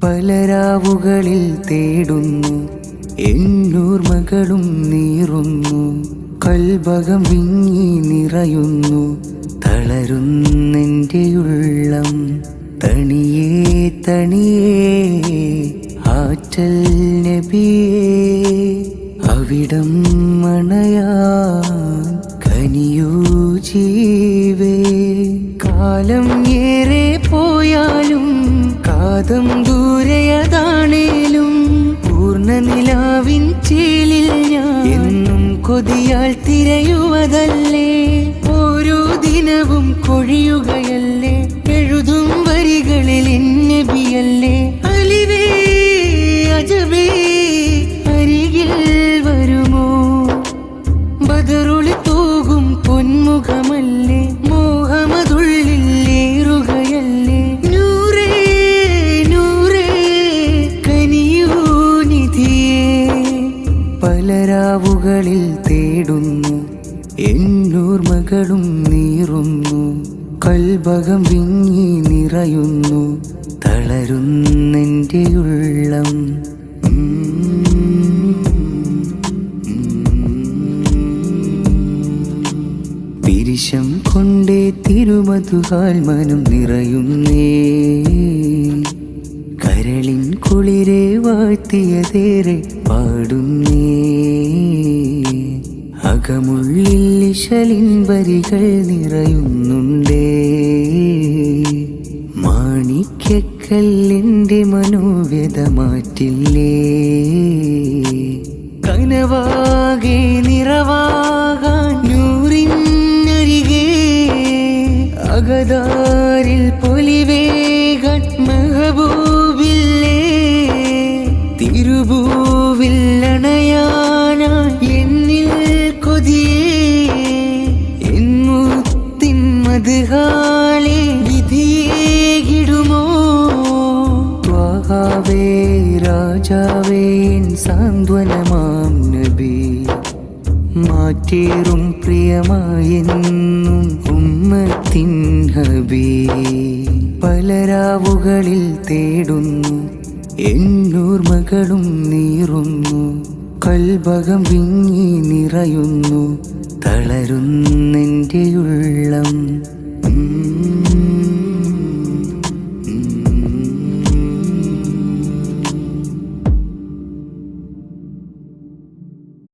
പലരാവുകളിൽ തേടുന്നു, എന്നോർമകളും നീറുന്നു, കൽബകം വിങ്ങി നിറയുന്നു, തളരുന്നെൻ്റെ ഉള്ളം. തണിയേ തണിയേ ആറ്റൽ നബിയേ, അവിടം മണയാൻ കനിയൂ ജീവേ. കാലം ഏറെ പോയാലും കാതം ദൂരെയതാണേലും പൂർണ്ണനിലാവിൻ ചേലിൽ ഞാൻ എന്നും കൊതിയാൽ തിരയുവതല്ലേ. ഓരോ ദിനവും കൊഴിയുകയല്ലേ, എഴുതും വരികളിൽ നബിയല്ലേ. അലിവേ അജബേ അരികിൽ വരുമോ, ബദറുളി തൂകും പൊന്മുഖമല്ലേ, മോഹമതുള്ളിൽ ഏറുകയല്ലേ. നൂറേ നൂറേ കനിയൂ നിധിയേ. പലരാവുകളിൽ തേടുന്നു, എന്നോർമകളും നീറുന്നു, കൽബകം വിങ്ങി നിറയുന്നു, തളരുന്നെൻ്റെ ഉള്ളം. പിരിശം കൊണ്ടേ തിരുമധുഹാൽ മനം നിറയുന്നേ, കരളിൻ കുളിരെ വാഴ്ത്തിയതേറെ പാടുന്നേ. അകമുള്ളിൽ ഇശലിൻ വരികൾ നിറയുന്നുണ്ടേ, മാണിക്യക്കല്ലിൻ്റെ മനോവ്യത മാറ്റില്ലേ. കനവാകെ നിറവാകാൻ നൂറിനരികെ, അകതാരിൽ പൊലിവേകാൻ മെഹബൂബില്ലേ. തിരുഭൂവിൽ അണയാനായി എന്നിൽ കൊതിയേ, എൻമുത്തിൻ മദ്ഹാലെ വിധിയേകിടുമോ. ത്വാഹാവേ രാജാവേ എൻ സാന്ത്വനമാം നബി, മാറ്റേറും പ്രിയമായെന്നും ഉമ്മത്തിൻ ഹബീ. പലരാവുകളിൽ തേടുന്നു, എന്നോർമകളും നീറുന്നു, കൽബകം വിങ്ങി നിറയുന്നു, തളരുന്നെൻ്റെ ഉള്ളം.